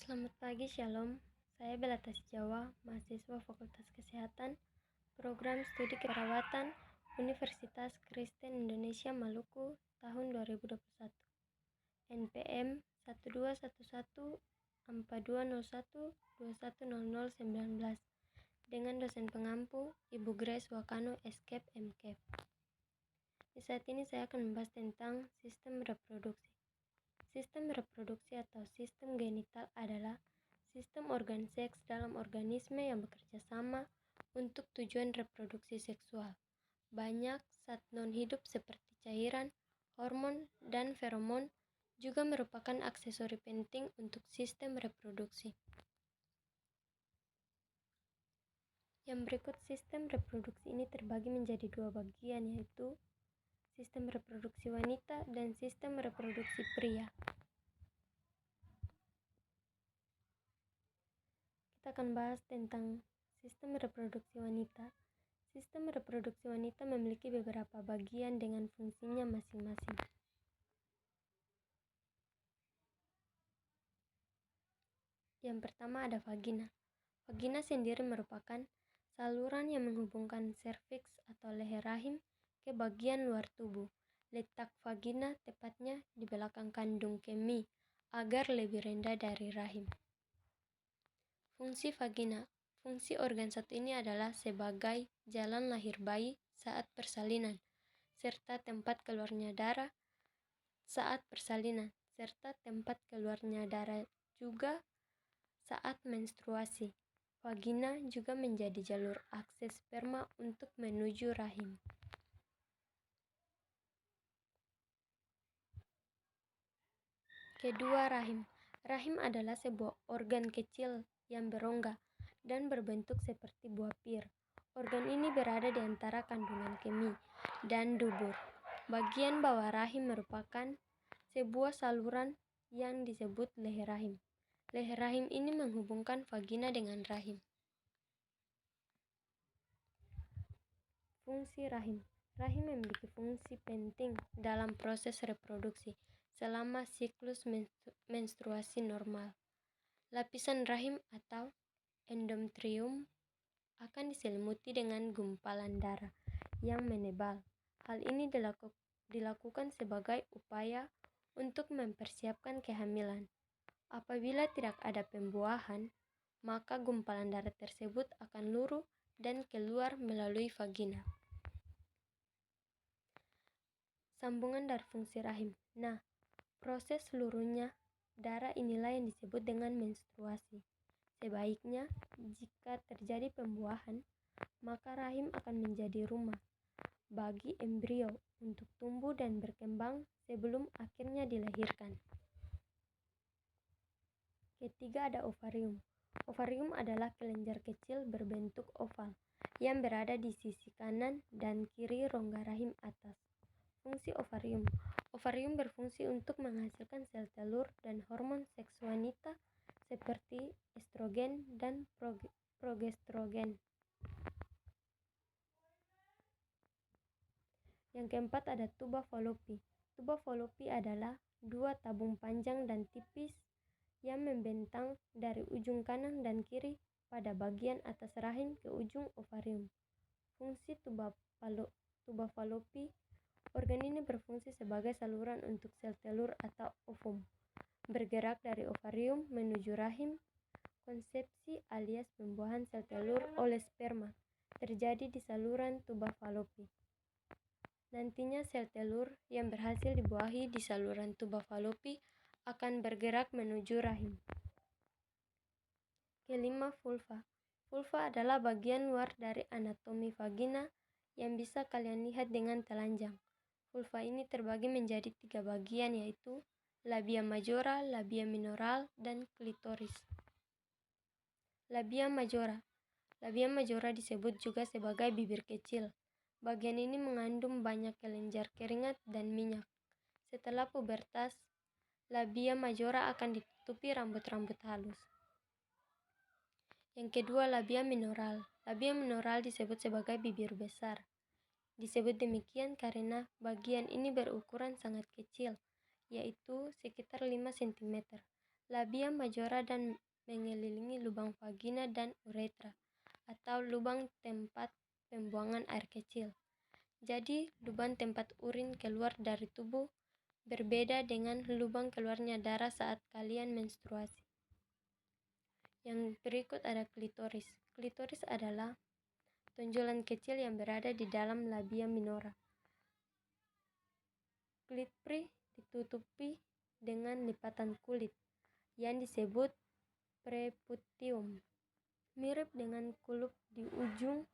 Selamat pagi, Shalom. Saya Bella Tasjawa, mahasiswa Fakultas Kesehatan, Program Studi Keperawatan, Universitas Kristen Indonesia Maluku, tahun 2021. NPM 12114201210019 dengan dosen pengampu Ibu Grace Wakano Escape MKep. Di saat ini saya akan membahas tentang sistem reproduksi. Sistem reproduksi atau sistem genital adalah sistem organ seks dalam organisme yang bekerja sama untuk tujuan reproduksi seksual. Banyak zat non-hidup seperti cairan, hormon, dan feromon juga merupakan aksesori penting untuk sistem reproduksi. Yang berikut sistem reproduksi ini terbagi menjadi dua bagian, yaitu sistem reproduksi wanita dan sistem reproduksi pria. Kita akan bahas tentang sistem reproduksi wanita. Sistem reproduksi wanita memiliki beberapa bagian dengan fungsinya masing-masing. Yang pertama ada vagina. Vagina sendiri merupakan saluran yang menghubungkan serviks atau leher rahim ke bagian luar tubuh. Letak vagina tepatnya di belakang kandung kemih agar lebih rendah dari rahim. Fungsi vagina. Fungsi organ satu ini adalah sebagai jalan lahir bayi saat persalinan, serta tempat keluarnya darah saat persalinan, serta tempat keluarnya darah juga saat menstruasi. Vagina juga menjadi jalur akses sperma untuk menuju rahim. Kedua, rahim. Rahim adalah sebuah organ kecil yang berongga dan berbentuk seperti buah pir. Organ ini berada di antara kandungan kemih dan dubur. Bagian bawah rahim merupakan sebuah saluran yang disebut leher rahim. Leher rahim ini menghubungkan vagina dengan rahim. Fungsi rahim. Rahim memiliki fungsi penting dalam proses reproduksi selama siklus menstruasi normal. Lapisan rahim atau endometrium akan diselimuti dengan gumpalan darah yang menebal. Hal ini dilakukan sebagai upaya untuk mempersiapkan kehamilan. Apabila tidak ada pembuahan, maka gumpalan darah tersebut akan luruh dan keluar melalui vagina. Sambungan dari fungsi rahim. Proses luruhnya darah inilah yang disebut dengan menstruasi. Sebaiknya, jika terjadi pembuahan, maka rahim akan menjadi rumah bagi embrio untuk tumbuh dan berkembang sebelum akhirnya dilahirkan. Ketiga ada ovarium. Ovarium adalah kelenjar kecil berbentuk oval yang berada di sisi kanan dan kiri rongga rahim atas. Fungsi ovarium. Ovarium berfungsi untuk menghasilkan sel telur dan hormon seks wanita seperti estrogen dan progestrogen. Yang keempat ada tuba fallopi. Tuba fallopi adalah dua tabung panjang dan tipis yang membentang dari ujung kanan dan kiri pada bagian atas rahim ke ujung ovarium. Fungsi tuba fallopi. Organ ini berfungsi sebagai saluran untuk sel telur atau ovum. Bergerak dari ovarium menuju rahim. Konsepsi alias pembuahan sel telur oleh sperma terjadi di saluran tuba fallopi. Nantinya sel telur yang berhasil dibuahi di saluran tuba fallopi akan bergerak menuju rahim. Kelima, vulva. Vulva adalah bagian luar dari anatomi vagina yang bisa kalian lihat dengan telanjang. Vulva ini terbagi menjadi 3 bagian, yaitu labia majora, labia minoral, dan klitoris. Labia majora. Labia majora disebut juga sebagai bibir kecil. Bagian ini mengandung banyak kelenjar keringat dan minyak. Setelah pubertas, labia majora akan ditutupi rambut-rambut halus. Yang kedua, labia minoral. Labia minoral disebut sebagai bibir besar. Disebut demikian karena bagian ini berukuran sangat kecil, yaitu sekitar 5 cm. labia majora dan mengelilingi lubang vagina dan uretra atau lubang tempat pembuangan air kecil. Jadi, lubang tempat urin keluar dari tubuh berbeda dengan lubang keluarnya darah saat kalian menstruasi. Yang berikut ada klitoris. Klitoris adalah tonjolan kecil yang berada di dalam labia minora. Klitri ditutupi dengan lipatan kulit yang disebut preputium, mirip dengan kulup di ujung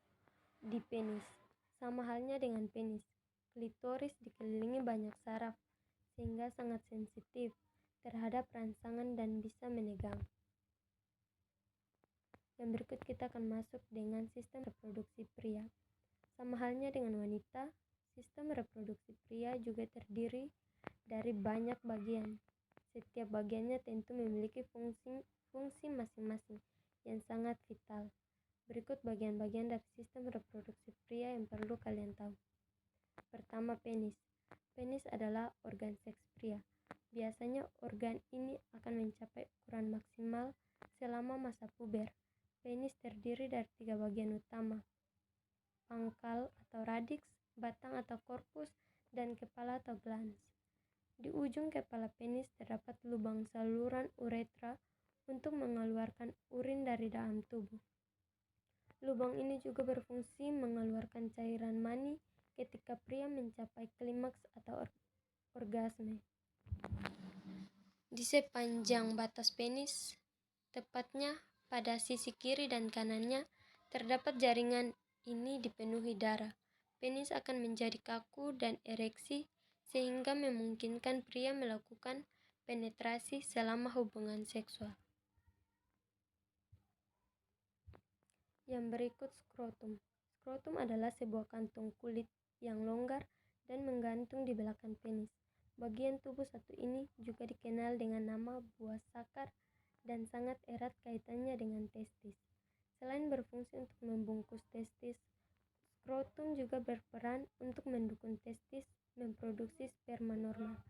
di penis. Sama halnya dengan penis, klitoris dikelilingi banyak saraf sehingga sangat sensitif terhadap rangsangan dan bisa menegang. Yang berikut kita akan masuk dengan sistem reproduksi pria. Sama halnya dengan wanita, sistem reproduksi pria juga terdiri dari banyak bagian. Setiap bagiannya tentu memiliki fungsi masing-masing yang sangat vital. Berikut bagian-bagian dari sistem reproduksi pria yang perlu kalian tahu. Pertama, penis. Penis adalah organ seks pria. Biasanya organ ini akan mencapai ukuran maksimal selama masa puber. Penis terdiri dari 3 bagian utama: pangkal atau radix, batang atau korpus, dan kepala atau glans. Di ujung kepala penis terdapat lubang saluran uretra untuk mengeluarkan urin dari dalam tubuh. Lubang ini juga berfungsi mengeluarkan cairan mani ketika pria mencapai klimaks atau orgasme. Di sepanjang batas penis, tepatnya pada sisi kiri dan kanannya, terdapat jaringan ini dipenuhi darah. Penis akan menjadi kaku dan ereksi sehingga memungkinkan pria melakukan penetrasi selama hubungan seksual. Yang berikut skrotum. Skrotum adalah sebuah kantung kulit yang longgar dan menggantung di belakang penis. Bagian tubuh satu ini juga dikenal dengan nama buah sakar dan sangat erat kaitannya dengan testis. Selain berfungsi untuk membungkus testis, skrotum juga berperan untuk mendukung testis memproduksi sperma normal.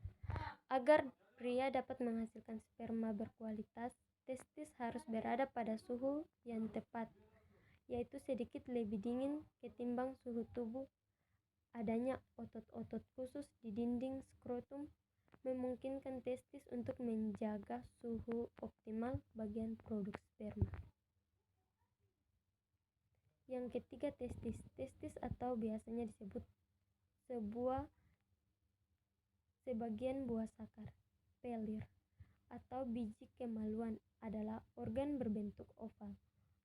Agar pria dapat menghasilkan sperma berkualitas, testis harus berada pada suhu yang tepat, yaitu sedikit lebih dingin ketimbang suhu tubuh. Adanya otot-otot khusus di dinding skrotum memungkinkan testis untuk menjaga suhu optimal bagian produksi sperma. Yang ketiga, testis. Testis atau biasanya disebut sebagian buah sakar, pelir, atau biji kemaluan adalah organ berbentuk oval.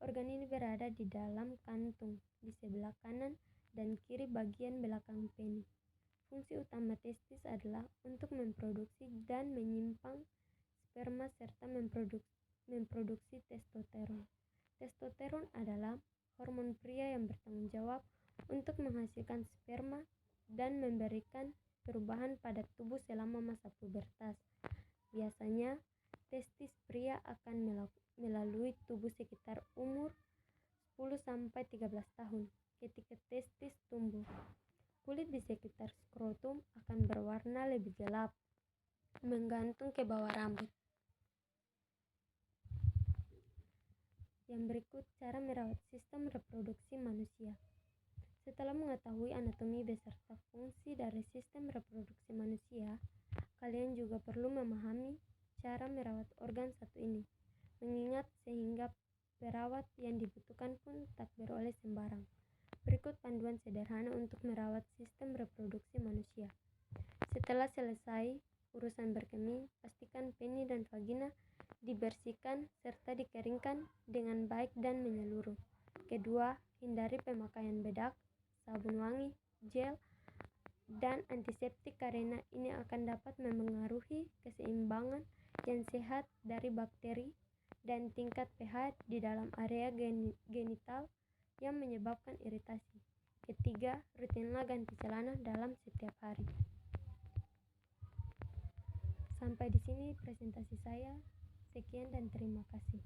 Organ ini berada di dalam kantung di sebelah kanan dan kiri bagian belakang penis. Fungsi utama testis adalah untuk memproduksi dan menyimpan sperma serta memproduksi testosteron. Testosteron adalah hormon pria yang bertanggung jawab untuk menghasilkan sperma dan memberikan perubahan pada tubuh selama masa pubertas. Biasanya, testis pria akan melalui tubuh sekitar umur 10-13 tahun. Ketika testis tumbuh, kulit di sekitar skrotum akan berwarna lebih gelap, menggantung ke bawah rambut. Yang berikut cara merawat sistem reproduksi manusia. Setelah mengetahui anatomi beserta fungsi dari sistem reproduksi manusia, kalian juga perlu memahami cara merawat organ satu ini, mengingat sehingga perawat yang dibutuhkan pun tak beroleh sembarang. Berikut panduan sederhana untuk merawat sistem reproduksi manusia. Setelah selesai urusan berkemih, pastikan penis dan vagina dibersihkan serta dikeringkan dengan baik dan menyeluruh. Kedua, hindari pemakaian bedak, sabun wangi, gel, dan antiseptik karena ini akan dapat memengaruhi keseimbangan yang sehat dari bakteri dan tingkat pH di dalam area genital yang menyebabkan iritasi. Ketiga, rutinlah ganti celana dalam setiap hari. Sampai di sini presentasi saya. Sekian dan terima kasih.